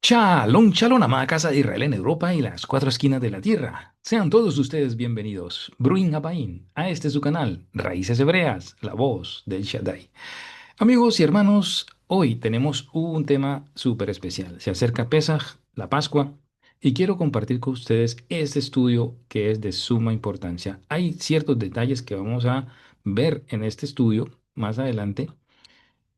Shalom, shalom, amada casa de Israel en Europa y las cuatro esquinas de la tierra. Sean todos ustedes bienvenidos, Bruin Habaim, a este su canal, Raíces Hebreas, la voz del Shaddai. Amigos y hermanos, hoy tenemos un tema súper especial. Se acerca Pesaj, la Pascua, y quiero compartir con ustedes este estudio que es de suma importancia. Hay ciertos detalles que vamos a ver en este estudio más adelante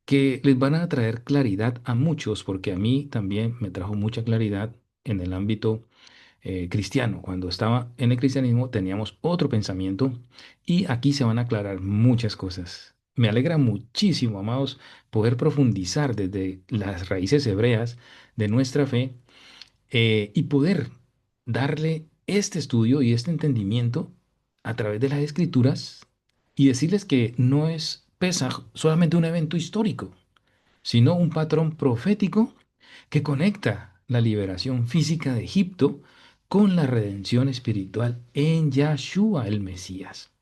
que les van a traer claridad a muchos, porque a mí también me trajo mucha claridad en el ámbito cristiano. Cuando estaba en el cristianismo teníamos otro pensamiento y aquí se van a aclarar muchas cosas. Me alegra muchísimo, amados, poder profundizar desde las raíces hebreas de nuestra fe y poder darle este estudio y este entendimiento a través de las escrituras y decirles que no es Pesaj solamente un evento histórico, sino un patrón profético que conecta la liberación física de Egipto con la redención espiritual en Yahshua el Mesías.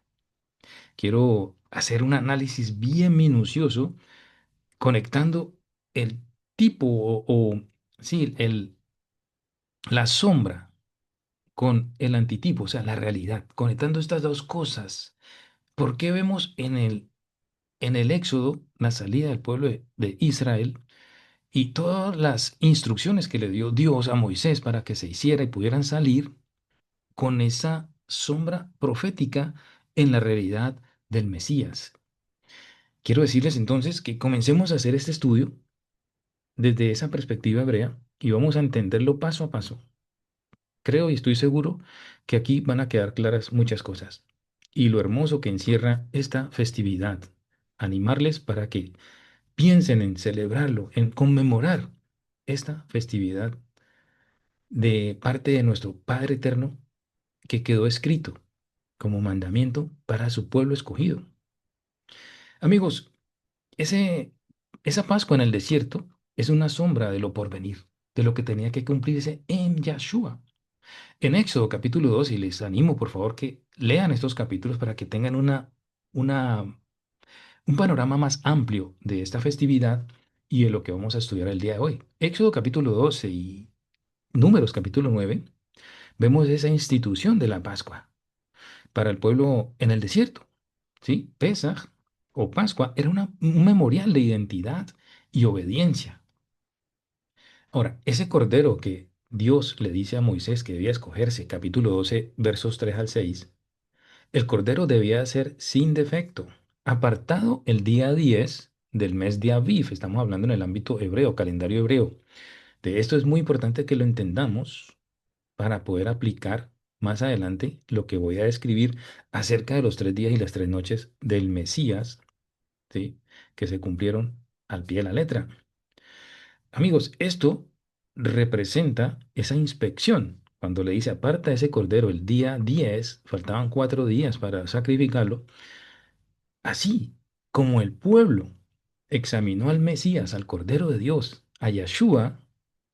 Quiero hacer un análisis bien minucioso conectando el tipo sí, la sombra con el antitipo, o sea, la realidad, conectando estas dos cosas. ¿Por qué vemos en el Éxodo la salida del pueblo de Israel? Y todas las instrucciones que le dio Dios a Moisés para que se hiciera y pudieran salir con esa sombra profética en la realidad del Mesías. Quiero decirles entonces que comencemos a hacer este estudio desde esa perspectiva hebrea y vamos a entenderlo paso a paso. Creo y estoy seguro que aquí van a quedar claras muchas cosas y lo hermoso que encierra esta festividad. Animarles para que piensen en celebrarlo, en conmemorar esta festividad de parte de nuestro Padre Eterno que quedó escrito como mandamiento para su pueblo escogido. Amigos, ese, esa Pascua en el desierto es una sombra de lo porvenir, de lo que tenía que cumplirse en Yahshua. En Éxodo capítulo 2 y les animo por favor que lean estos capítulos para que tengan una, un panorama más amplio de esta festividad y de lo que vamos a estudiar el día de hoy. Éxodo capítulo 12 y Números capítulo 9 vemos esa institución de la Pascua para el pueblo en el desierto. ¿Sí? Pesaj o Pascua era un memorial de identidad y obediencia. Ahora, ese cordero que Dios le dice a Moisés que debía escogerse, capítulo 12 versos 3 al 6, el cordero debía ser sin defecto, apartado el día 10 del mes de Aviv. Estamos hablando en el ámbito hebreo, calendario hebreo. De esto es muy importante que lo entendamos para poder aplicar más adelante lo que voy a describir acerca de los 3 días y las 3 noches del Mesías, ¿sí? Que se cumplieron al pie de la letra. Amigos, esto representa esa inspección. Cuando le dice aparta ese cordero el día 10, faltaban 4 días para sacrificarlo, así como el pueblo examinó al Mesías, al Cordero de Dios, a Yeshua,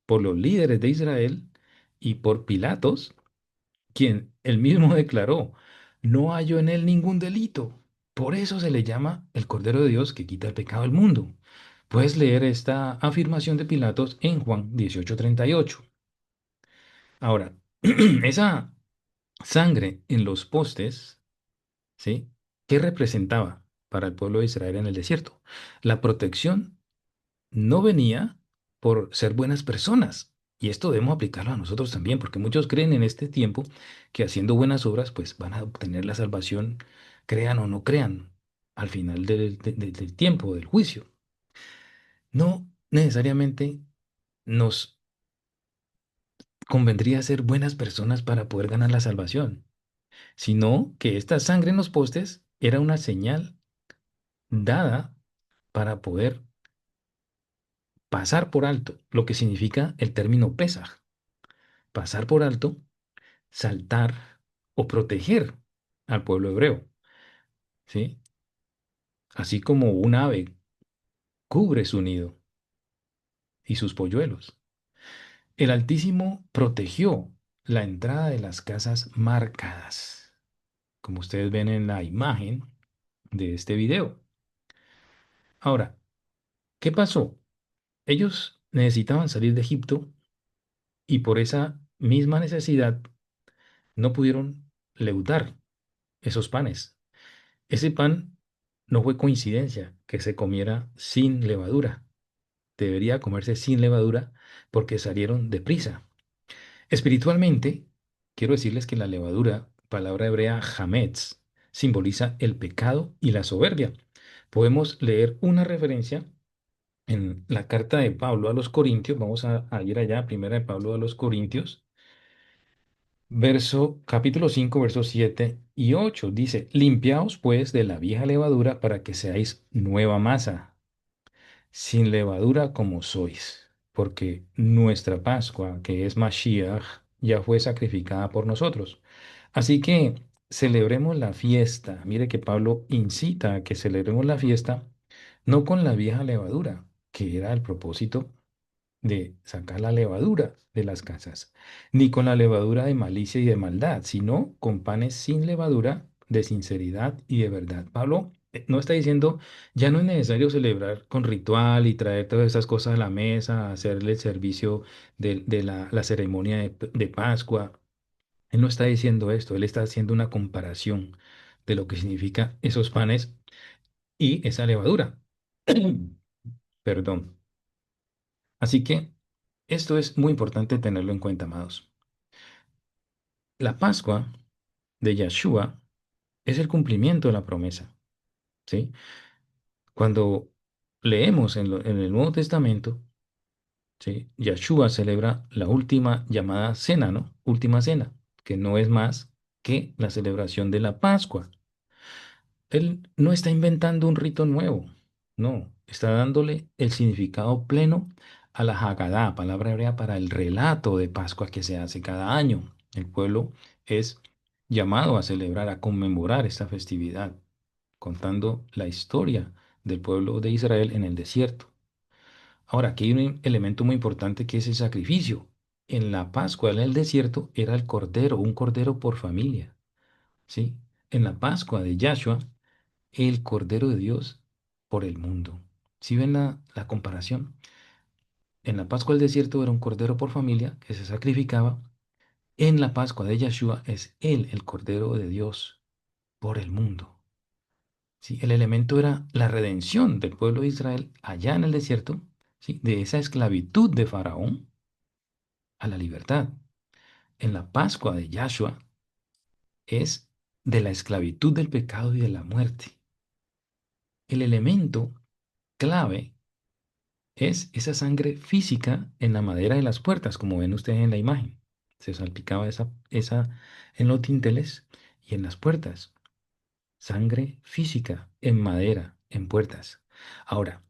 por los líderes de Israel y por Pilatos, quien él mismo declaró, no hallo en él ningún delito. Por eso se le llama el Cordero de Dios que quita el pecado del mundo. Puedes leer esta afirmación de Pilatos en Juan 18:38. Ahora, esa sangre en los postes, ¿sí? ¿Qué representaba para el pueblo de Israel en el desierto? La protección no venía por ser buenas personas. Y esto debemos aplicarlo a nosotros también, porque muchos creen en este tiempo que haciendo buenas obras, pues van a obtener la salvación, crean o no crean, al final del tiempo, del juicio. No necesariamente nos convendría ser buenas personas para poder ganar la salvación, sino que esta sangre en los postes era una señal dada para poder pasar por alto, lo que significa el término Pesaj, pasar por alto, saltar o proteger al pueblo hebreo, ¿sí? Así como un ave cubre su nido y sus polluelos. El Altísimo protegió la entrada de las casas marcadas, como ustedes ven en la imagen de este video. Ahora, ¿qué pasó? Ellos necesitaban salir de Egipto y por esa misma necesidad no pudieron leudar esos panes. Ese pan no fue coincidencia que se comiera sin levadura. Debería comerse sin levadura porque salieron deprisa. Espiritualmente, quiero decirles que la levadura, palabra hebrea hametz, simboliza el pecado y la soberbia. Podemos leer una referencia en la carta de Pablo a los Corintios. Vamos a ir allá, primera de Pablo a los Corintios, capítulo 5, versos 7 y 8. Dice, limpiaos pues de la vieja levadura para que seáis nueva masa sin levadura como sois, porque nuestra Pascua, que es Mashiach, ya fue sacrificada por nosotros. Así que celebremos la fiesta. Mire que Pablo incita a que celebremos la fiesta no con la vieja levadura, que era el propósito de sacar la levadura de las casas, ni con la levadura de malicia y de maldad, sino con panes sin levadura, de sinceridad y de verdad. Pablo no está diciendo, ya no es necesario celebrar con ritual y traer todas esas cosas a la mesa, hacerle el servicio de la ceremonia de Pascua. Él no está diciendo esto, él está haciendo una comparación de lo que significa esos panes y esa levadura. Perdón. Así que esto es muy importante tenerlo en cuenta, amados. La Pascua de Yeshua es el cumplimiento de la promesa, ¿sí? Cuando leemos en el Nuevo Testamento, ¿sí? Yeshua celebra la última llamada cena, ¿no? Última cena, que no es más que la celebración de la Pascua. Él no está inventando un rito nuevo, no, está dándole el significado pleno a la Haggadah, palabra hebrea para el relato de Pascua que se hace cada año. El pueblo es llamado a celebrar, a conmemorar esta festividad, contando la historia del pueblo de Israel en el desierto. Ahora, aquí hay un elemento muy importante que es el sacrificio. En la Pascua, en el desierto, era el cordero, un cordero por familia, ¿sí? En la Pascua de Yahshua, el Cordero de Dios por el mundo. Si ven la comparación, en la Pascua del desierto era un cordero por familia que se sacrificaba. En la Pascua de Yeshua es Él, el Cordero de Dios por el mundo. ¿Sí? El elemento era la redención del pueblo de Israel allá en el desierto, ¿sí? De esa esclavitud de Faraón a la libertad. En la Pascua de Yahshua es de la esclavitud del pecado y de la muerte. El elemento clave es esa sangre física en la madera de las puertas, como ven ustedes en la imagen. Se salpicaba esa en los dinteles y en las puertas. Sangre física en madera, en puertas. Ahora,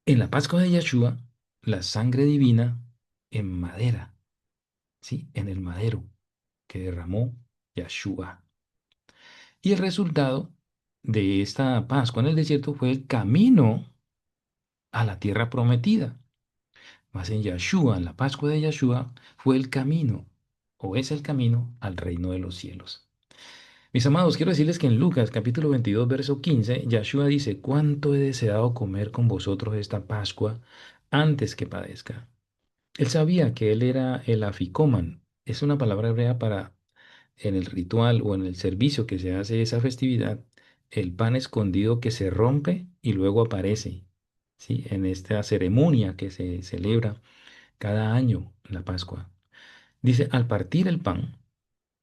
en la Pascua de Yeshua, la sangre divina en madera, ¿sí? En el madero que derramó Yeshua. Y el resultado de esta Pascua en el desierto fue el camino a la tierra prometida. Mas en Yeshua, en la Pascua de Yeshua, fue el camino, o es el camino al reino de los cielos. Mis amados, quiero decirles que en Lucas capítulo 22, verso 15, Yeshua dice, cuánto he deseado comer con vosotros esta Pascua antes que padezca. Él sabía que él era el afikoman. Es una palabra hebrea para en el ritual o en el servicio que se hace esa festividad, el pan escondido que se rompe y luego aparece, ¿sí? En esta ceremonia que se celebra cada año en la Pascua. Dice, al partir el pan,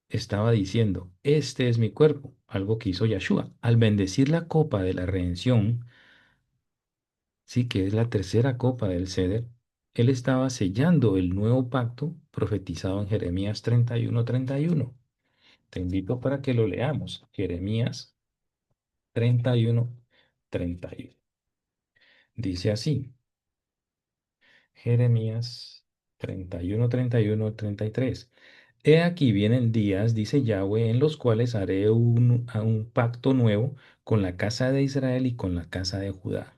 estaba diciendo, este es mi cuerpo, algo que hizo Yeshua. Al bendecir la copa de la redención, sí, que es la tercera copa del ceder, él estaba sellando el nuevo pacto profetizado en Jeremías 31:31. Te invito para que lo leamos. Jeremías 31:31. Dice así, Jeremías 31:31-33. He aquí vienen días, dice Yahweh, en los cuales haré un pacto nuevo con la casa de Israel y con la casa de Judá.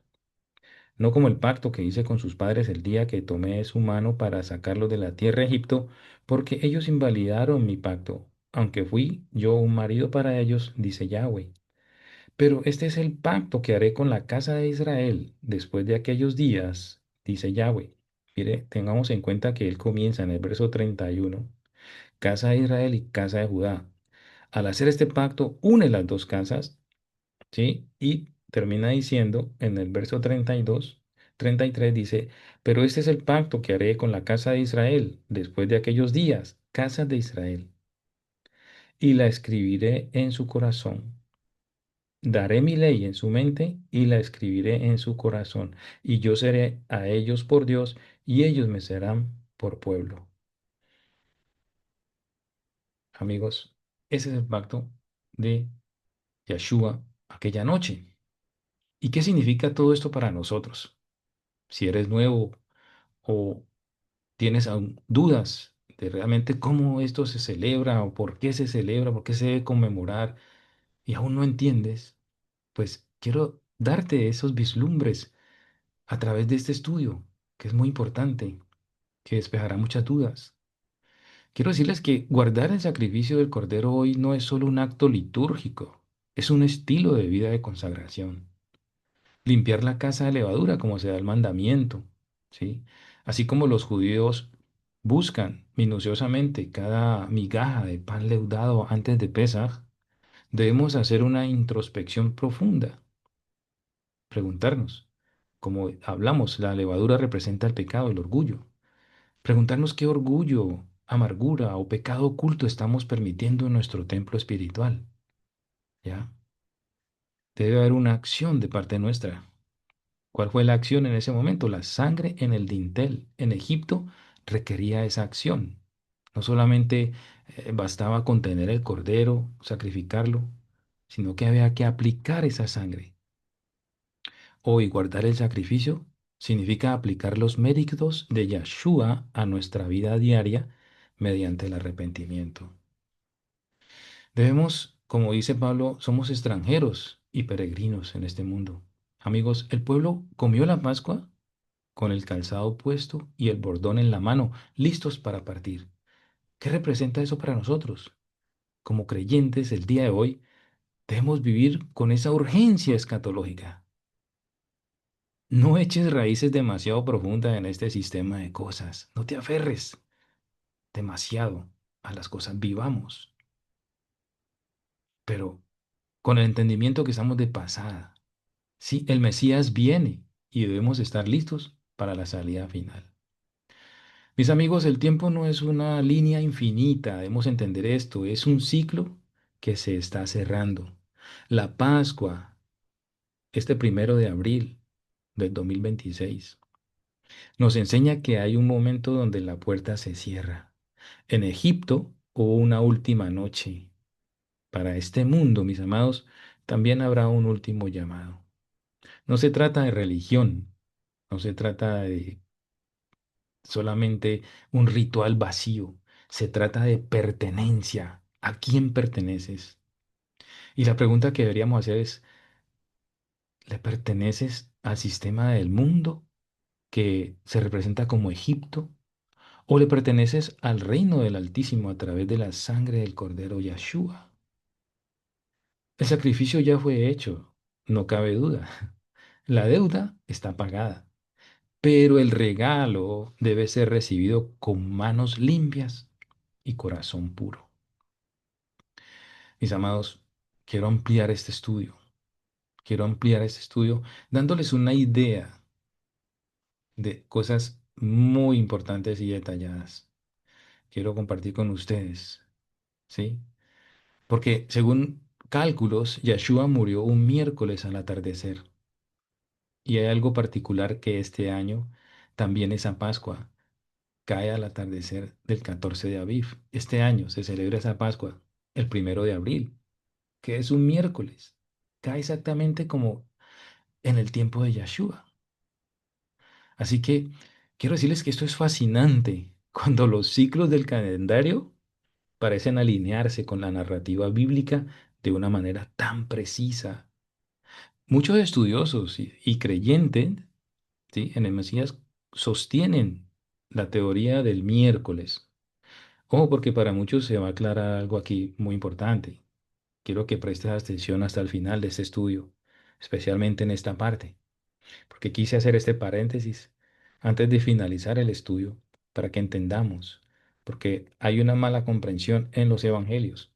No como el pacto que hice con sus padres el día que tomé su mano para sacarlos de la tierra de Egipto, porque ellos invalidaron mi pacto, aunque fui yo un marido para ellos, dice Yahweh. Pero este es el pacto que haré con la casa de Israel después de aquellos días, dice Yahweh. Mire, tengamos en cuenta que él comienza en el verso 31, casa de Israel y casa de Judá. Al hacer este pacto, une las dos casas, ¿sí? Y termina diciendo en el verso 32, 33 dice, pero este es el pacto que haré con la casa de Israel después de aquellos días, casa de Israel, y la escribiré en su corazón. Daré mi ley en su mente y la escribiré en su corazón, y yo seré a ellos por Dios, y ellos me serán por pueblo. Amigos, ese es el pacto de Yeshua aquella noche. ¿Y qué significa todo esto para nosotros? Si eres nuevo o tienes aún dudas de realmente cómo esto se celebra o por qué se celebra, por qué se debe conmemorar y aún no entiendes, pues quiero darte esos vislumbres a través de este estudio, que es muy importante, que despejará muchas dudas. Quiero decirles que guardar el sacrificio del Cordero hoy no es solo un acto litúrgico, es un estilo de vida de consagración. Limpiar la casa de levadura, como se da el mandamiento, ¿sí? Así como los judíos buscan minuciosamente cada migaja de pan leudado antes de Pesaj, debemos hacer una introspección profunda, preguntarnos, como hablamos, la levadura representa el pecado, el orgullo. Preguntarnos qué orgullo, amargura o pecado oculto estamos permitiendo en nuestro templo espiritual, ¿ya? Debe haber una acción de parte nuestra. ¿Cuál fue la acción en ese momento? La sangre en el dintel en Egipto requería esa acción. No solamente bastaba contener el cordero, sacrificarlo, sino que había que aplicar esa sangre. Hoy guardar el sacrificio significa aplicar los méritos de Yeshua a nuestra vida diaria mediante el arrepentimiento. Debemos, como dice Pablo, somos extranjeros y peregrinos en este mundo. Amigos, el pueblo comió la Pascua con el calzado puesto y el bordón en la mano, listos para partir. ¿Qué representa eso para nosotros? Como creyentes, el día de hoy debemos vivir con esa urgencia escatológica. No eches raíces demasiado profundas en este sistema de cosas. No te aferres demasiado a las cosas. Vivamos, pero con el entendimiento que estamos de pasada. Sí, el Mesías viene y debemos estar listos para la salida final. Mis amigos, el tiempo no es una línea infinita, debemos entender esto, es un ciclo que se está cerrando. La Pascua, este 1 de abril del 2026, nos enseña que hay un momento donde la puerta se cierra. En Egipto hubo una última noche. Para este mundo, mis amados, también habrá un último llamado. No se trata de religión, no se trata de solamente un ritual vacío. Se trata de pertenencia. ¿A quién perteneces? Y la pregunta que deberíamos hacer es, ¿le perteneces al sistema del mundo que se representa como Egipto? ¿O le perteneces al reino del Altísimo a través de la sangre del Cordero Yahshua? El sacrificio ya fue hecho, no cabe duda. La deuda está pagada, pero el regalo debe ser recibido con manos limpias y corazón puro. Mis amados, quiero ampliar este estudio. Quiero ampliar este estudio dándoles una idea de cosas muy importantes y detalladas. Quiero compartir con ustedes, ¿sí? Porque según cálculos, Yeshua murió un miércoles al atardecer. Y hay algo particular que este año también esa Pascua cae al atardecer del 14 de Aviv. Este año se celebra esa Pascua el 1 de abril, que es un miércoles. Cae exactamente como en el tiempo de Yeshua. Así que quiero decirles que esto es fascinante cuando los ciclos del calendario parecen alinearse con la narrativa bíblica de una manera tan precisa. Muchos estudiosos y creyentes, ¿sí?, en el Mesías sostienen la teoría del miércoles. Ojo, porque para muchos se va a aclarar algo aquí muy importante. Quiero que prestes atención hasta el final de este estudio, especialmente en esta parte, porque quise hacer este paréntesis antes de finalizar el estudio para que entendamos, porque hay una mala comprensión en los evangelios.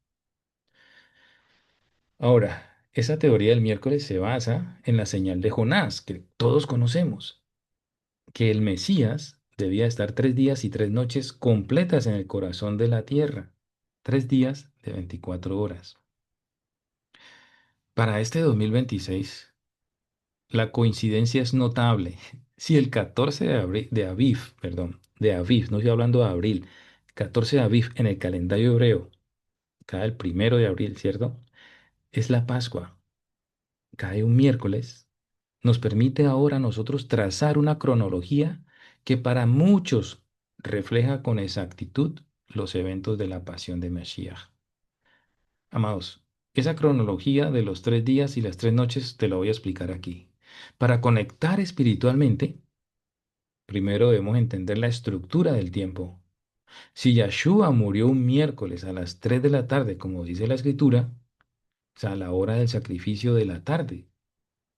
Ahora, esa teoría del miércoles se basa en la señal de Jonás, que todos conocemos, que el Mesías debía estar 3 días y 3 noches completas en el corazón de la tierra, 3 días de 24 horas. Para este 2026, la coincidencia es notable. Si el 14 de abril, de Aviv, perdón, de Aviv, no estoy hablando de abril, 14 de Aviv en el calendario hebreo, cae el 1 de abril, ¿cierto? Es la Pascua, cae un miércoles, nos permite ahora a nosotros trazar una cronología que para muchos refleja con exactitud los eventos de la pasión de Mashiach. Amados, esa cronología de los 3 días y las 3 noches te la voy a explicar aquí. Para conectar espiritualmente, primero debemos entender la estructura del tiempo. Si Yahshua murió un miércoles a las 3 de la tarde, como dice la escritura, o sea, a la hora del sacrificio de la tarde,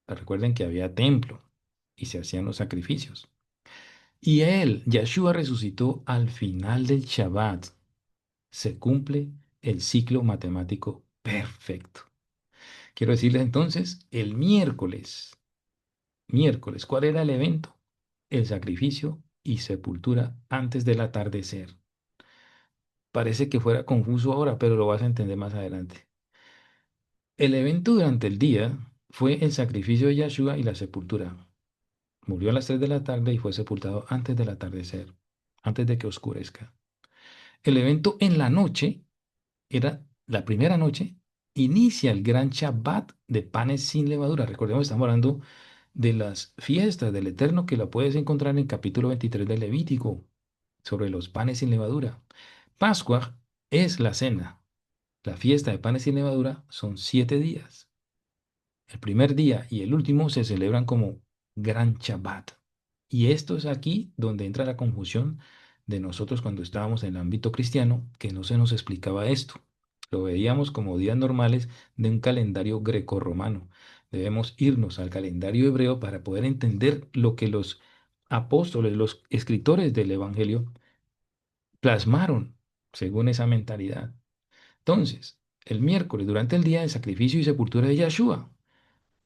recuerden que había templo y se hacían los sacrificios. Y él, Yahshua, resucitó al final del Shabbat. Se cumple el ciclo matemático perfecto. Quiero decirles entonces, el miércoles, ¿cuál era el evento? El sacrificio y sepultura antes del atardecer. Parece que fuera confuso ahora, pero lo vas a entender más adelante. El evento durante el día fue el sacrificio de Yahshua y la sepultura. Murió a las 3 de la tarde y fue sepultado antes del atardecer, antes de que oscurezca. El evento en la noche era la primera noche, inicia el gran Shabbat de panes sin levadura. Recordemos, estamos hablando de las fiestas del Eterno que la puedes encontrar en el capítulo 23 del Levítico, sobre los panes sin levadura. Pascua es la cena. La fiesta de panes sin levadura son 7 días. El primer día y el último se celebran como Gran Shabbat. Y esto es aquí donde entra la confusión de nosotros cuando estábamos en el ámbito cristiano, que no se nos explicaba esto. Lo veíamos como días normales de un calendario grecorromano. Debemos irnos al calendario hebreo para poder entender lo que los apóstoles, los escritores del Evangelio, plasmaron según esa mentalidad. Entonces, el miércoles, durante el día de sacrificio y sepultura de Yahshua,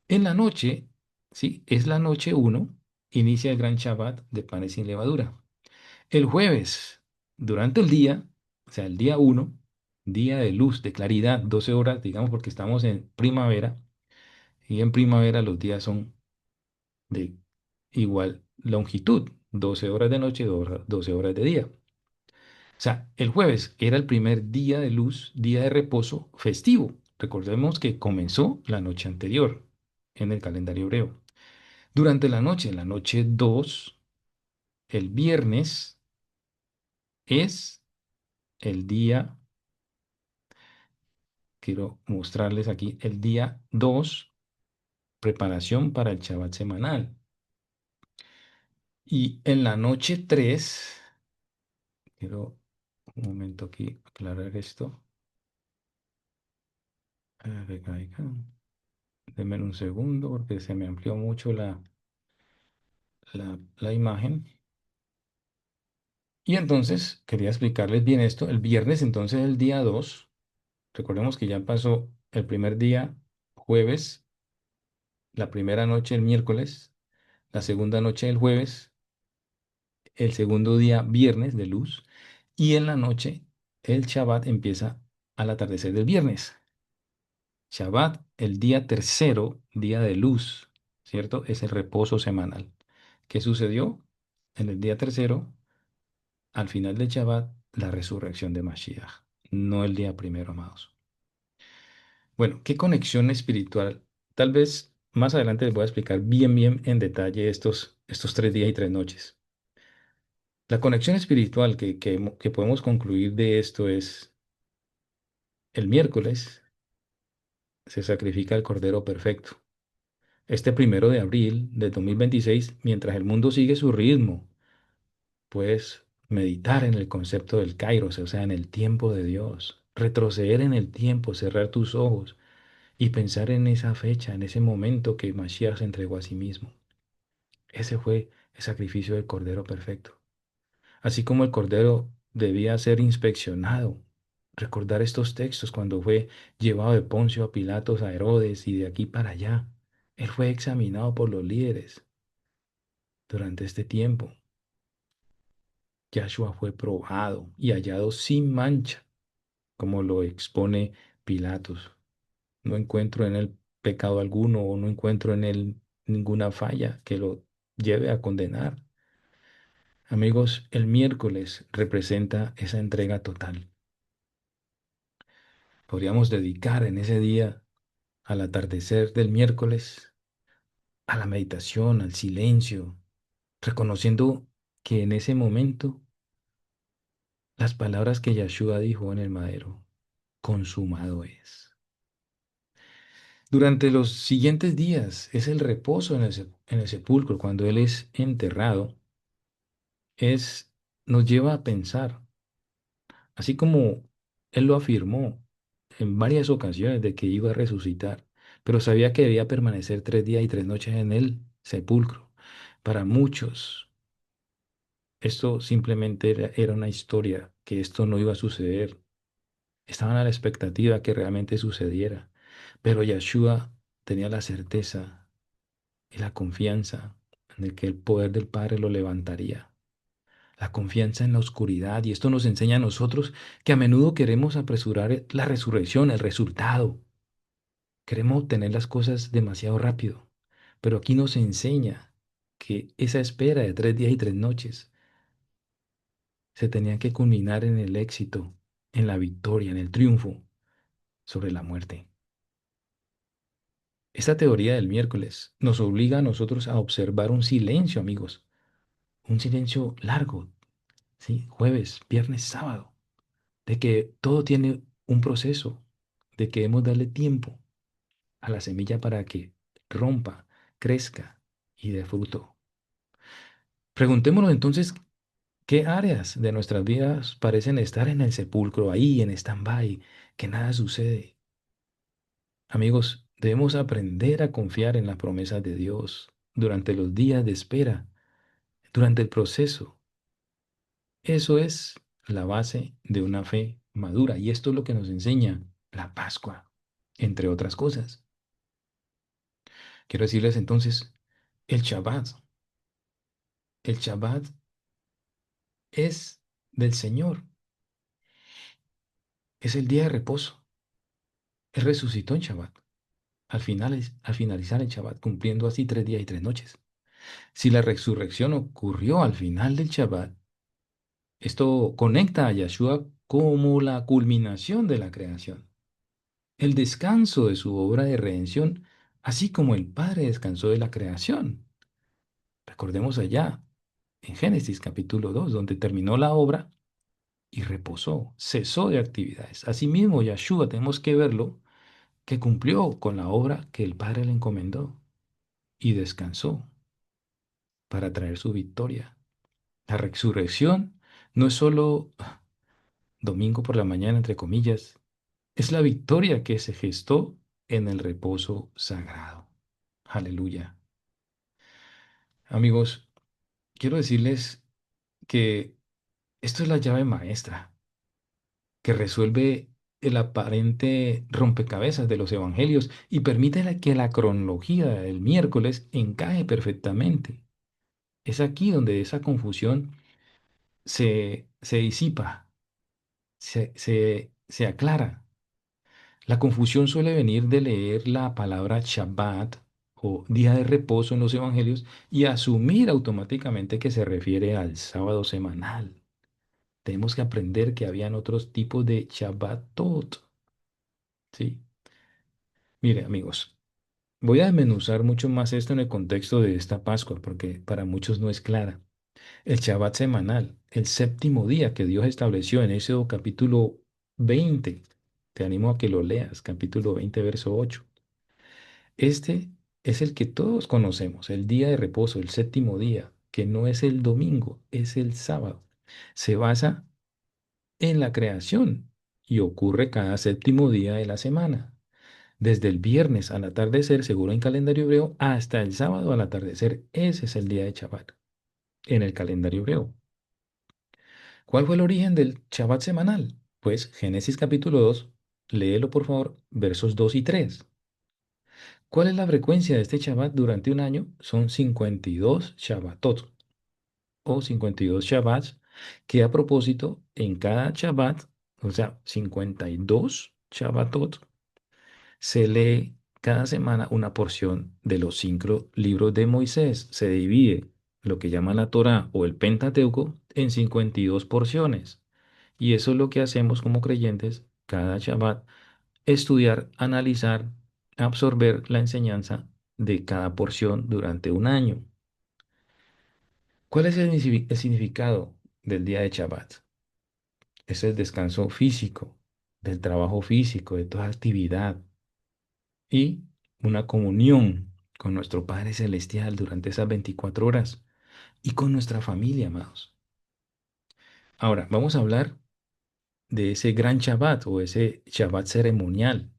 en la noche, sí, es la noche uno, inicia el gran Shabbat de panes sin levadura. El jueves, durante el día, o sea, el día uno, día de luz, de claridad, 12 horas, digamos, porque estamos en primavera, y en primavera los días son de igual longitud, 12 horas de noche, 12 horas de día. O sea, el jueves era el primer día de luz, día de reposo festivo. Recordemos que comenzó la noche anterior en el calendario hebreo. Durante la noche, en la noche 2, el viernes es el día, quiero mostrarles aquí, el día 2, preparación para el Shabbat semanal. Y en la noche 3, quiero un momento aquí aclarar esto. Venga, venga. Denme un segundo porque se me amplió mucho la imagen. Y entonces quería explicarles bien esto. El viernes, entonces, el día 2. Recordemos que ya pasó el primer día, jueves, la primera noche el miércoles, la segunda noche el jueves, el segundo día viernes de luz y en la noche el Shabbat empieza al atardecer del viernes. Shabbat, el día tercero, día de luz, ¿cierto? Es el reposo semanal. ¿Qué sucedió? En el día tercero, al final del Shabbat, la resurrección de Mashiach, no el día primero, amados. Bueno, ¿qué conexión espiritual? Tal vez más adelante les voy a explicar bien en detalle estos 3 días y 3 noches. La conexión espiritual que podemos concluir de esto es el miércoles se sacrifica el Cordero Perfecto. Este 1 de abril de 2026, mientras el mundo sigue su ritmo, puedes meditar en el concepto del Kairos, o sea, en el tiempo de Dios, retroceder en el tiempo, cerrar tus ojos y pensar en esa fecha, en ese momento que Mashiach se entregó a sí mismo. Ese fue el sacrificio del Cordero perfecto. Así como el Cordero debía ser inspeccionado. Recordar estos textos cuando fue llevado de Poncio a Pilatos a Herodes y de aquí para allá. Él fue examinado por los líderes durante este tiempo. Yahshua fue probado y hallado sin mancha, como lo expone Pilatos. No encuentro en él pecado alguno o no encuentro en él ninguna falla que lo lleve a condenar. Amigos, el miércoles representa esa entrega total. Podríamos dedicar en ese día, al atardecer del miércoles, a la meditación, al silencio, reconociendo que en ese momento las palabras que Yahshua dijo en el madero, consumado es. Durante los siguientes días es el reposo en el sepulcro, cuando Él es enterrado, nos lleva a pensar, así como Él lo afirmó en varias ocasiones de que iba a resucitar, pero sabía que debía permanecer 3 días y 3 noches en el sepulcro. Para muchos, esto simplemente era una historia, que esto no iba a suceder. Estaban a la expectativa que realmente sucediera, pero Yeshua tenía la certeza y la confianza en el que el poder del Padre lo levantaría. La confianza en la oscuridad. Y esto nos enseña a nosotros que a menudo queremos apresurar la resurrección, el resultado. Queremos obtener las cosas demasiado rápido. Pero aquí nos enseña que esa espera de 3 días y 3 noches se tenía que culminar en el éxito, en la victoria, en el triunfo sobre la muerte. Esta teoría del miércoles nos obliga a nosotros a observar un silencio, amigos. Un silencio largo, ¿sí? Jueves, viernes, sábado. De que todo tiene un proceso, de que debemos darle tiempo a la semilla para que rompa, crezca y dé fruto. Preguntémonos entonces qué áreas de nuestras vidas parecen estar en el sepulcro, ahí en stand-by, que nada sucede. Amigos, debemos aprender a confiar en las promesas de Dios durante los días de espera, durante el proceso. Eso es la base de una fe madura y esto es lo que nos enseña la Pascua, entre otras cosas. Quiero decirles entonces, el Shabbat, el Shabbat es del Señor, es el día de reposo. Él resucitó en Shabbat, al finalizar el Shabbat, cumpliendo así 3 días y 3 noches. Si la resurrección ocurrió al final del Shabbat, esto conecta a Yahshua como la culminación de la creación, el descanso de su obra de redención, así como el Padre descansó de la creación. Recordemos allá en Génesis capítulo 2, donde terminó la obra y reposó, cesó de actividades. Asimismo, Yahshua tenemos que verlo que cumplió con la obra que el Padre le encomendó y descansó para traer su victoria. La resurrección no es solo domingo por la mañana, entre comillas, es la victoria que se gestó en el reposo sagrado. Aleluya. Amigos, quiero decirles que esto es la llave maestra que resuelve el aparente rompecabezas de los evangelios y permite que la cronología del miércoles encaje perfectamente. Es aquí donde esa confusión se disipa, se aclara. La confusión suele venir de leer la palabra Shabbat o día de reposo en los evangelios y asumir automáticamente que se refiere al sábado semanal. Tenemos que aprender que habían otros tipos de Shabbatot, ¿sí? Mire, amigos, voy a desmenuzar mucho más esto en el contexto de esta Pascua, porque para muchos no es clara. El Shabbat semanal, el séptimo día que Dios estableció en Éxodo capítulo 20. Te animo a que lo leas, capítulo 20, verso 8. Este es el que todos conocemos, el día de reposo, el séptimo día, que no es el domingo, es el sábado. Se basa en la creación y ocurre cada séptimo día de la semana. Desde el viernes al atardecer, seguro en calendario hebreo, hasta el sábado al atardecer. Ese es el día de Shabbat. en el calendario hebreo. ¿Cuál fue el origen del Shabbat semanal? Pues Génesis capítulo 2, léelo por favor, versos 2 y 3. ¿Cuál es la frecuencia de este Shabbat durante un año? Son 52 Shabbatot o 52 Shabbats, que a propósito, en cada Shabbat, o sea, 52 Shabbatot, se lee cada semana una porción de los 5 libros de Moisés. Se divide lo que llaman la Torá o el Pentateuco en 52 porciones. Y eso es lo que hacemos como creyentes cada Shabbat, estudiar, analizar, absorber la enseñanza de cada porción durante un año. ¿Cuál es el significado del día de Shabbat? Es el descanso físico, del trabajo físico, de toda actividad y una comunión con nuestro Padre Celestial durante esas 24 horas y con nuestra familia, amados. Ahora, vamos a hablar de ese gran Shabbat o ese Shabbat ceremonial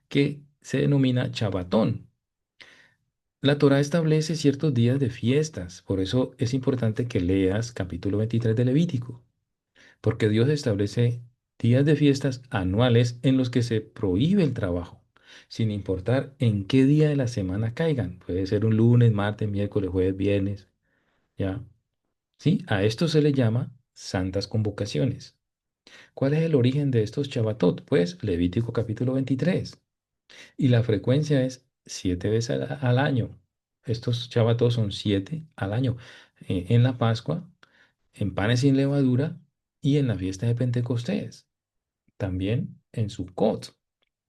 que se denomina Shabbatón. La Torá establece ciertos días de fiestas, por eso es importante que leas capítulo 23 de Levítico, porque Dios establece días de fiestas anuales en los que se prohíbe el trabajo, sin importar en qué día de la semana caigan. Puede ser un lunes, martes, miércoles, jueves, viernes, ¿ya? Sí, a esto se le llama santas convocaciones. ¿Cuál es el origen de estos Shabbatot? Pues Levítico capítulo 23. Y la frecuencia es 7 veces al año. Estos Shabbatot son 7 al año. En la Pascua, en panes sin levadura y en la fiesta de Pentecostés. También en Sukkot,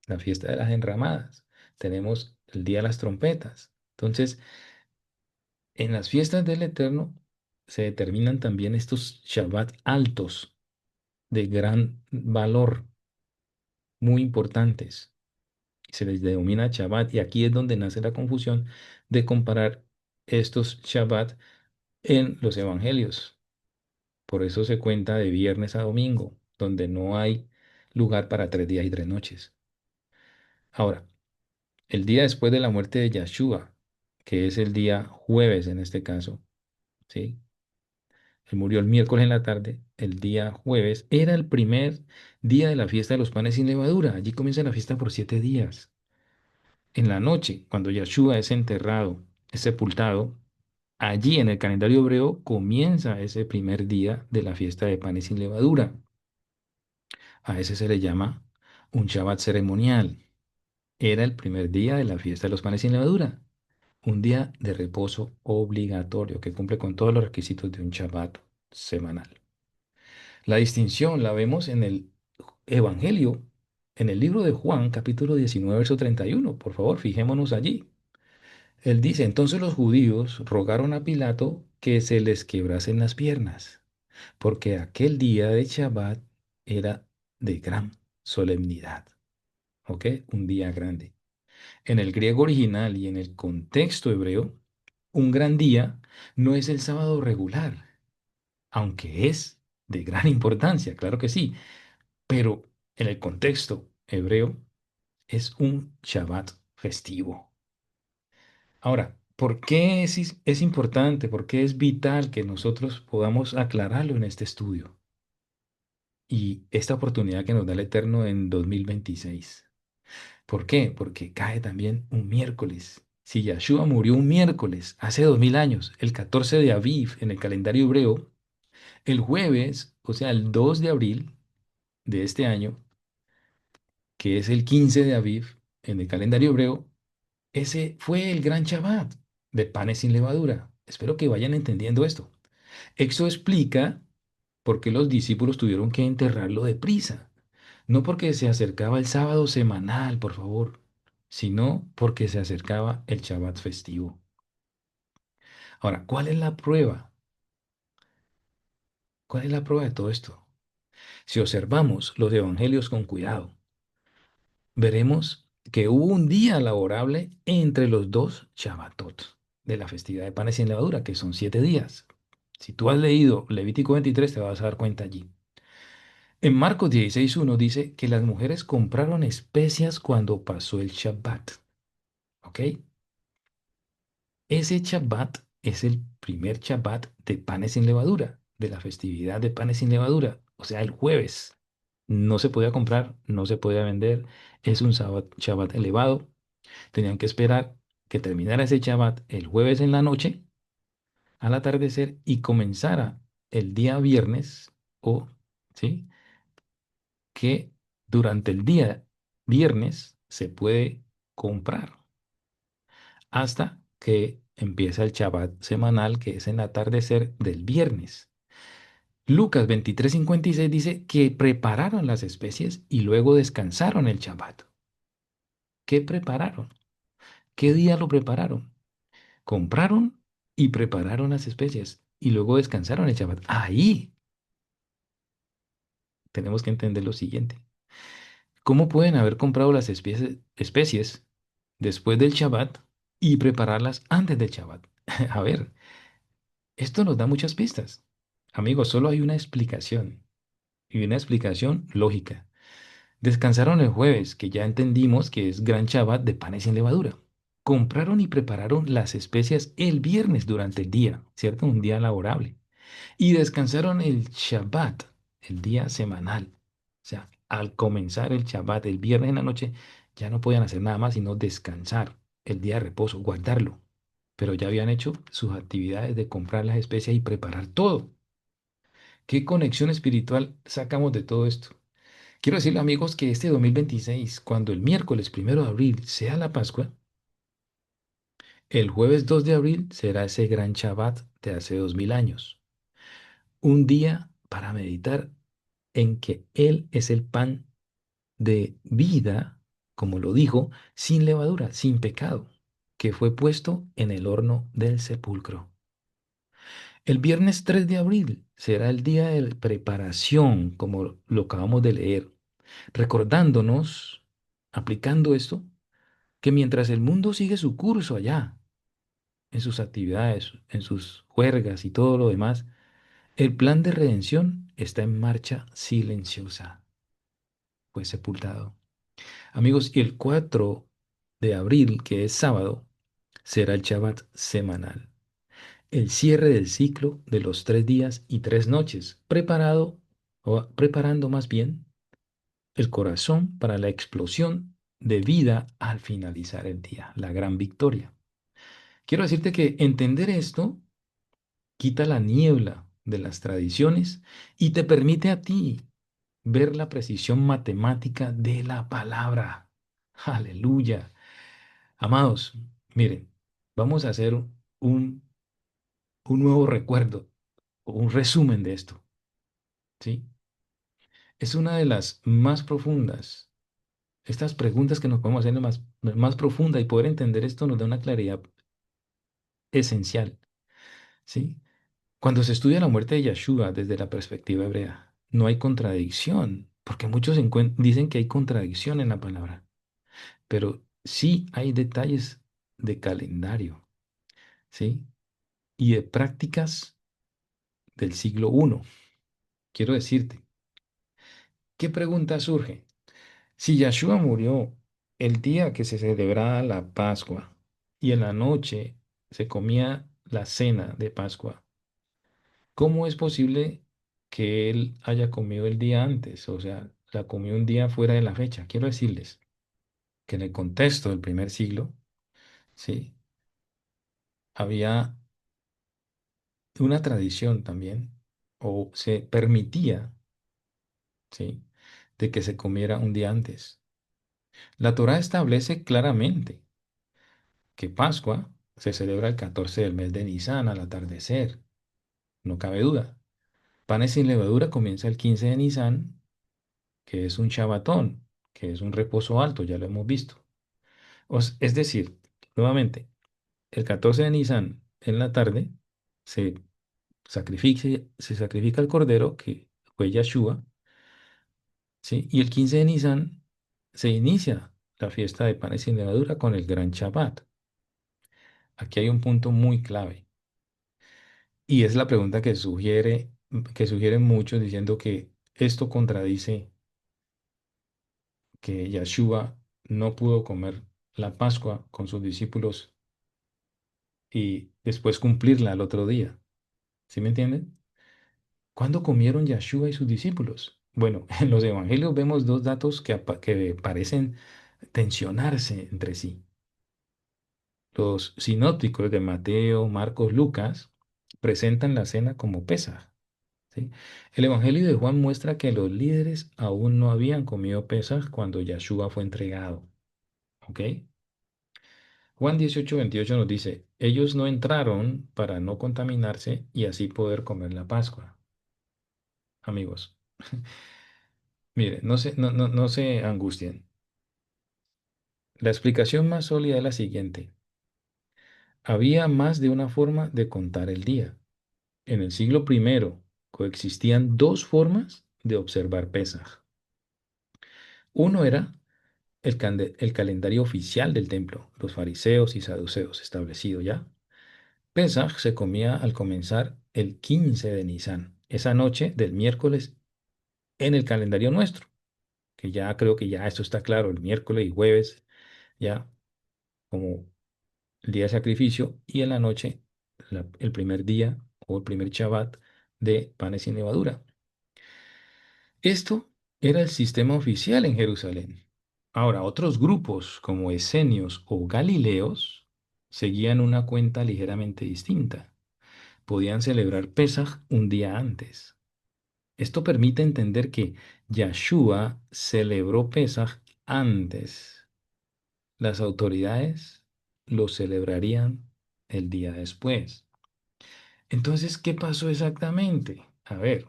la fiesta de las enramadas. Tenemos el día de las trompetas. Entonces, en las fiestas del Eterno se determinan también estos Shabbat altos de gran valor, muy importantes. Se les denomina Shabbat y aquí es donde nace la confusión de comparar estos Shabbat en los evangelios. Por eso se cuenta de viernes a domingo, donde no hay lugar para 3 días y 3 noches. Ahora, el día después de la muerte de Yahshua, que es el día jueves en este caso, ¿sí? Él murió el miércoles en la tarde, el día jueves era el primer día de la fiesta de los panes sin levadura. Allí comienza la fiesta por 7 días. En la noche, cuando Yahshua es enterrado, es sepultado, allí en el calendario hebreo comienza ese primer día de la fiesta de panes sin levadura. A ese se le llama un Shabbat ceremonial. Era el primer día de la fiesta de los panes sin levadura, un día de reposo obligatorio que cumple con todos los requisitos de un Shabbat semanal. La distinción la vemos en el Evangelio, en el libro de Juan, capítulo 19, verso 31. Por favor, fijémonos allí. Él dice, entonces los judíos rogaron a Pilato que se les quebrasen las piernas, porque aquel día de Shabbat era de gran solemnidad. ¿Ok? Un día grande. En el griego original y en el contexto hebreo, un gran día no es el sábado regular, aunque es de gran importancia, claro que sí, pero en el contexto hebreo es un Shabbat festivo. Ahora, ¿por qué es importante? ¿Por qué es vital que nosotros podamos aclararlo en este estudio? Y esta oportunidad que nos da el Eterno en 2026. ¿Por qué? Porque cae también un miércoles. Si Yahshua murió un miércoles hace 2000 años, el 14 de Aviv en el calendario hebreo, el jueves, o sea, el 2 de abril de este año, que es el 15 de Aviv en el calendario hebreo, ese fue el gran Shabbat de panes sin levadura. Espero que vayan entendiendo esto. Esto explica por qué los discípulos tuvieron que enterrarlo deprisa. No porque se acercaba el sábado semanal, por favor, sino porque se acercaba el Shabbat festivo. Ahora, ¿cuál es la prueba? ¿Cuál es la prueba de todo esto? Si observamos los evangelios con cuidado, veremos que hubo un día laborable entre los dos Shabbatot de la festividad de panes sin levadura, que son 7 días. Si tú has leído Levítico 23, te vas a dar cuenta allí. En Marcos 16:1 dice que las mujeres compraron especias cuando pasó el Shabbat. ¿Ok? Ese Shabbat es el primer Shabbat de panes sin levadura, de la festividad de panes sin levadura, o sea, el jueves. No se podía comprar, no se podía vender, es un Shabbat elevado. Tenían que esperar que terminara ese Shabbat el jueves en la noche, al atardecer, y comenzara el día viernes, o, ¿sí? Que durante el día viernes se puede comprar hasta que empieza el Shabbat semanal, que es en el atardecer del viernes. Lucas 23:56 dice que prepararon las especies y luego descansaron el Shabbat. ¿Qué prepararon? ¿Qué día lo prepararon? Compraron y prepararon las especies y luego descansaron el Shabbat. Ahí tenemos que entender lo siguiente. ¿Cómo pueden haber comprado las especies después del Shabbat y prepararlas antes del Shabbat? A ver, esto nos da muchas pistas. Amigos, solo hay una explicación y una explicación lógica. Descansaron el jueves, que ya entendimos que es gran Shabbat de panes sin levadura. Compraron y prepararon las especias el viernes durante el día, ¿cierto? Un día laborable. Y descansaron el Shabbat, el día semanal. O sea, al comenzar el Shabbat, el viernes en la noche, ya no podían hacer nada más sino descansar, el día de reposo, guardarlo. Pero ya habían hecho sus actividades de comprar las especias y preparar todo. ¿Qué conexión espiritual sacamos de todo esto? Quiero decirle, amigos, que este 2026, cuando el miércoles 1 de abril sea la Pascua, el jueves 2 de abril será ese gran Shabbat de hace 2000 años. Un día para meditar en que Él es el pan de vida, como lo dijo, sin levadura, sin pecado, que fue puesto en el horno del sepulcro. El viernes 3 de abril será el día de preparación, como lo acabamos de leer, recordándonos, aplicando esto, que mientras el mundo sigue su curso allá, en sus actividades, en sus juergas y todo lo demás, el plan de redención está en marcha silenciosa. Fue sepultado. Amigos, y el 4 de abril, que es sábado, será el Shabbat semanal, el cierre del ciclo de los 3 días y 3 noches, preparando más bien el corazón para la explosión de vida al finalizar el día, la gran victoria. Quiero decirte que entender esto quita la niebla de las tradiciones y te permite a ti ver la precisión matemática de la palabra. Aleluya. Amados, miren, vamos a hacer un nuevo recuerdo o un resumen de esto, ¿sí? Es una de las más profundas. Estas preguntas que nos podemos hacer más profunda y poder entender esto nos da una claridad esencial, ¿sí? Cuando se estudia la muerte de Yeshua desde la perspectiva hebrea, no hay contradicción, porque muchos dicen que hay contradicción en la palabra, pero sí hay detalles de calendario, ¿sí? Y de prácticas del siglo I. Quiero decirte, ¿qué pregunta surge? Si Yeshua murió el día que se celebraba la Pascua y en la noche se comía la cena de Pascua, ¿cómo es posible que él haya comido el día antes? O sea, la comió un día fuera de la fecha. Quiero decirles que en el contexto del primer siglo, sí, había una tradición también, o se permitía, sí, de que se comiera un día antes. La Torá establece claramente que Pascua se celebra el 14 del mes de Nisan al atardecer, no cabe duda. Panes sin levadura comienza el 15 de Nisan, que es un Shabbatón, que es un reposo alto, ya lo hemos visto. Es decir, nuevamente, el 14 de Nisan en la tarde se se sacrifica el cordero, que fue Yeshua, ¿sí? Y el 15 de Nisan se inicia la fiesta de panes sin levadura con el gran Shabbat. Aquí hay un punto muy clave. Y es la pregunta que sugieren muchos diciendo que esto contradice que Yeshua no pudo comer la Pascua con sus discípulos y después cumplirla al otro día. ¿Sí me entienden? ¿Cuándo comieron Yeshua y sus discípulos? Bueno, en los evangelios vemos dos datos que parecen tensionarse entre sí. Los sinópticos de Mateo, Marcos, Lucas presentan la cena como Pesaj, ¿sí? El evangelio de Juan muestra que los líderes aún no habían comido Pesaj cuando Yeshua fue entregado, ¿ok? Juan 18:28 nos dice, ellos no entraron para no contaminarse y así poder comer la Pascua. Amigos, mire, no se angustien. La explicación más sólida es la siguiente. Había más de una forma de contar el día. En el siglo primero coexistían dos formas de observar Pesaj. Uno era el calendario oficial del templo, los fariseos y saduceos establecido ya. Pesaj se comía al comenzar el 15 de Nisan, esa noche del miércoles en el calendario nuestro, que ya creo que ya esto está claro, el miércoles y jueves, ya como el día de sacrificio, y en la noche el primer día o el primer Shabbat de panes sin levadura. Esto era el sistema oficial en Jerusalén. Ahora, otros grupos como esenios o galileos seguían una cuenta ligeramente distinta. Podían celebrar Pesaj un día antes. Esto permite entender que Yahshua celebró Pesaj antes. Las autoridades lo celebrarían el día después. Entonces, ¿qué pasó exactamente? A ver,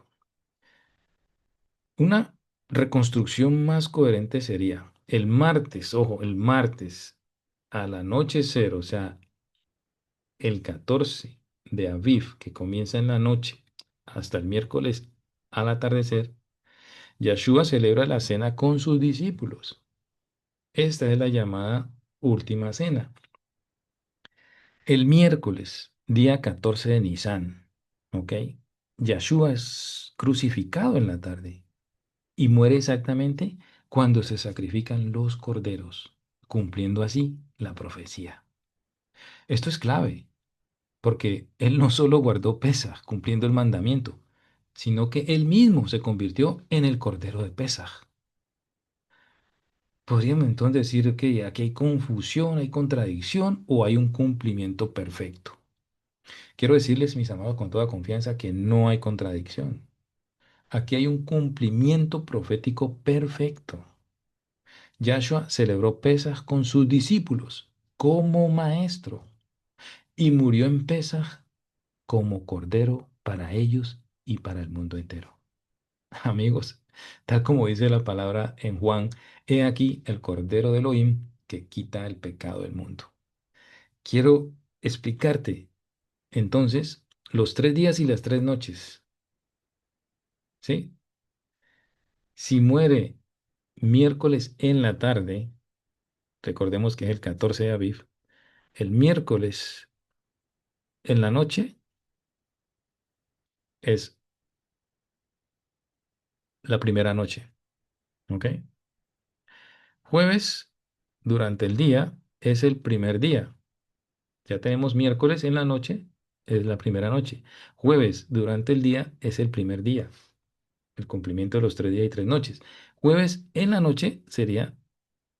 una reconstrucción más coherente sería el martes, ojo, el martes al anochecer, o sea, el 14 de Aviv, que comienza en la noche, hasta el miércoles al atardecer, Yeshua celebra la cena con sus discípulos. Esta es la llamada última cena. El miércoles, día 14 de Nisan, ¿ok? Yeshua es crucificado en la tarde y muere exactamente cuando se sacrifican los corderos, cumpliendo así la profecía. Esto es clave, porque él no solo guardó Pesaj, cumpliendo el mandamiento, sino que él mismo se convirtió en el cordero de Pesaj. Podríamos entonces decir que aquí hay confusión, hay contradicción o hay un cumplimiento perfecto. Quiero decirles, mis amados, con toda confianza que no hay contradicción. Aquí hay un cumplimiento profético perfecto. Yahshua celebró Pesaj con sus discípulos como maestro y murió en Pesaj como cordero para ellos y para el mundo entero. Amigos, tal como dice la palabra en Juan, he aquí el cordero de Elohim que quita el pecado del mundo. Quiero explicarte entonces los 3 días y las 3 noches, ¿sí? Si muere miércoles en la tarde, recordemos que es el 14 de Aviv, el miércoles en la noche es la primera noche, ¿ok? Jueves durante el día es el primer día. Ya tenemos miércoles en la noche, es la primera noche. Jueves durante el día es el primer día, el cumplimiento de los 3 días y 3 noches. Jueves en la noche sería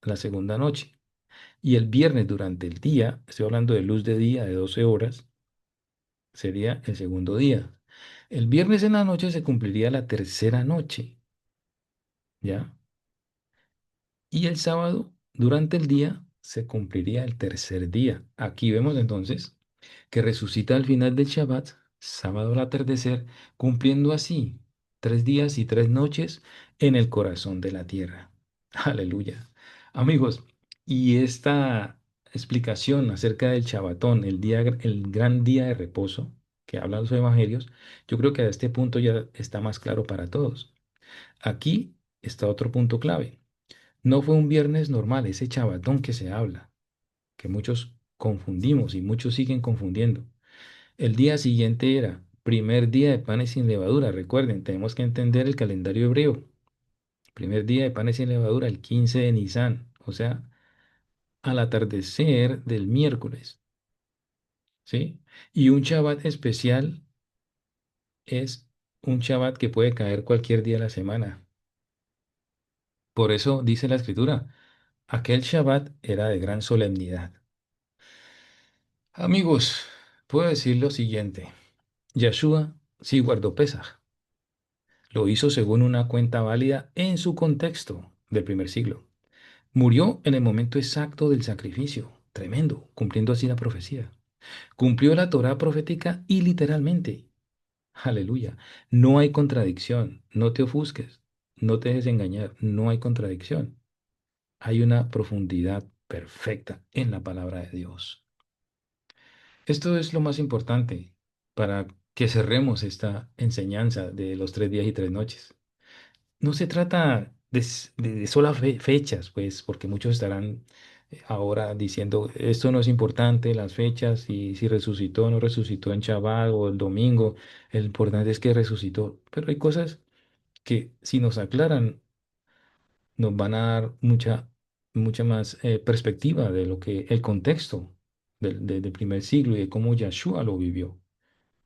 la segunda noche. Y el viernes durante el día, estoy hablando de luz de día de 12 horas, sería el segundo día. El viernes en la noche se cumpliría la tercera noche, ¿ya? Y el sábado durante el día se cumpliría el tercer día. Aquí vemos entonces que resucita al final del Shabbat, sábado al atardecer, cumpliendo así 3 días y 3 noches en el corazón de la tierra. Aleluya. Amigos, y esta explicación acerca del Shabbatón, el gran día de reposo que hablan los evangelios, yo creo que a este punto ya está más claro para todos. Aquí está otro punto clave. No fue un viernes normal, ese Shabbatón que se habla, que muchos confundimos y muchos siguen confundiendo. El día siguiente era primer día de panes sin levadura. Recuerden, tenemos que entender el calendario hebreo. Primer día de panes sin levadura, el 15 de Nisan, o sea, al atardecer del miércoles. ¿sí? Y un Shabbat especial es un Shabbat que puede caer cualquier día de la semana. Por eso dice la Escritura, aquel Shabbat era de gran solemnidad. Amigos, puedo decir lo siguiente. Yeshua sí guardó Pesaj. Lo hizo según una cuenta válida en su contexto del primer siglo. Murió en el momento exacto del sacrificio. Tremendo, cumpliendo así la profecía. Cumplió la Torá profética y literalmente. Aleluya. No hay contradicción. No te ofusques. No te dejes engañar. No hay contradicción. Hay una profundidad perfecta en la palabra de Dios. Esto es lo más importante para que cerremos esta enseñanza de los 3 días y 3 noches. No se trata de solas fechas, pues, porque muchos estarán ahora diciendo, esto no es importante, las fechas, y si resucitó o no resucitó en Shabbat o el domingo, el importante es que resucitó. Pero hay cosas que si nos aclaran, nos van a dar mucha más perspectiva de lo que el contexto del primer siglo y de cómo Yahshua lo vivió.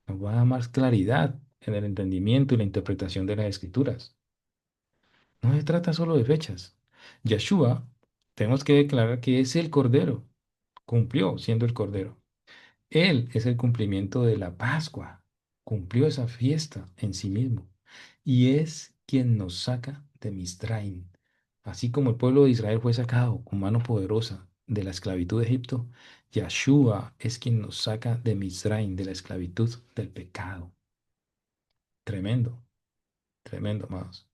Nos va a dar más claridad en el entendimiento y la interpretación de las escrituras. No se trata solo de fechas. Yeshua, tenemos que declarar que es el Cordero. Cumplió siendo el Cordero. Él es el cumplimiento de la Pascua. Cumplió esa fiesta en sí mismo. Y es quien nos saca de Misraim. Así como el pueblo de Israel fue sacado con mano poderosa de la esclavitud de Egipto, Yeshua es quien nos saca de Misraim, de la esclavitud del pecado. Tremendo, tremendo, amados.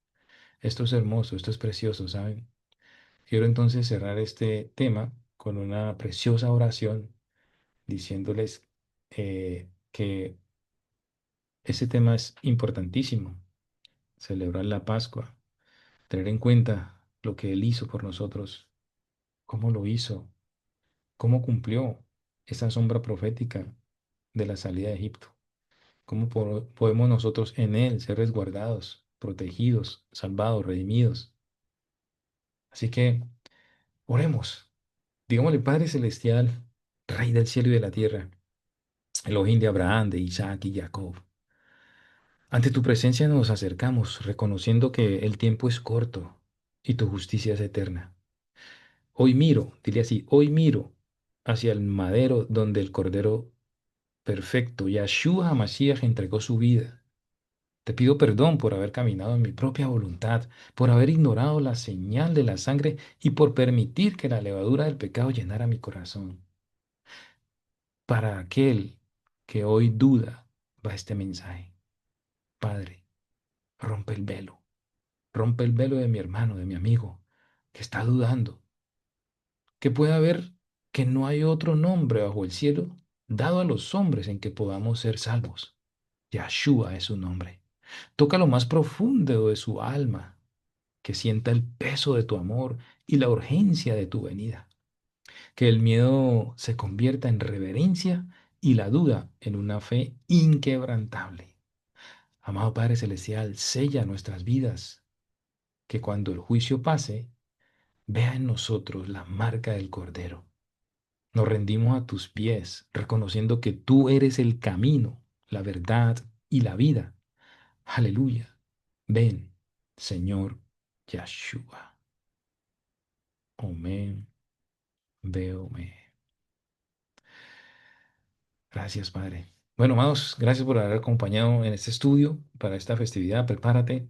Esto es hermoso, esto es precioso, ¿saben? Quiero entonces cerrar este tema con una preciosa oración diciéndoles que ese tema es importantísimo, celebrar la Pascua, tener en cuenta lo que Él hizo por nosotros, cómo lo hizo, cómo cumplió esa sombra profética de la salida de Egipto, cómo podemos nosotros en Él ser resguardados, protegidos, salvados, redimidos. Así que oremos, digámosle, Padre Celestial, Rey del cielo y de la tierra, Elohim de Abraham, de Isaac y Jacob. Ante tu presencia nos acercamos, reconociendo que el tiempo es corto y tu justicia es eterna. Hoy miro, dile así, hoy miro hacia el madero donde el Cordero perfecto, Yahshua HaMashiach, entregó su vida. Te pido perdón por haber caminado en mi propia voluntad, por haber ignorado la señal de la sangre y por permitir que la levadura del pecado llenara mi corazón. Para aquel que hoy duda, va este mensaje. Padre, rompe el velo de mi hermano, de mi amigo, que está dudando, que pueda ver que no hay otro nombre bajo el cielo dado a los hombres en que podamos ser salvos. Yahshua es su nombre. Toca lo más profundo de su alma, que sienta el peso de tu amor y la urgencia de tu venida. Que el miedo se convierta en reverencia y la duda en una fe inquebrantable. Amado Padre Celestial, sella nuestras vidas, que cuando el juicio pase, vea en nosotros la marca del Cordero. Nos rendimos a tus pies, reconociendo que tú eres el camino, la verdad y la vida. Aleluya. Ven, Señor Yahshua. Amén. Veo me. Gracias, Padre. Bueno, amados, gracias por haber acompañado en este estudio para esta festividad. Prepárate.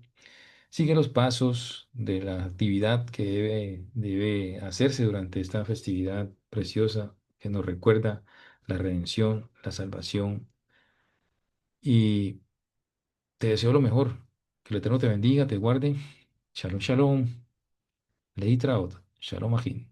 Sigue los pasos de la actividad que debe hacerse durante esta festividad preciosa que nos recuerda la redención, la salvación. Y te deseo lo mejor. Que el Eterno te bendiga, te guarde. Shalom, shalom. Leitraot. Shalom, Ajin.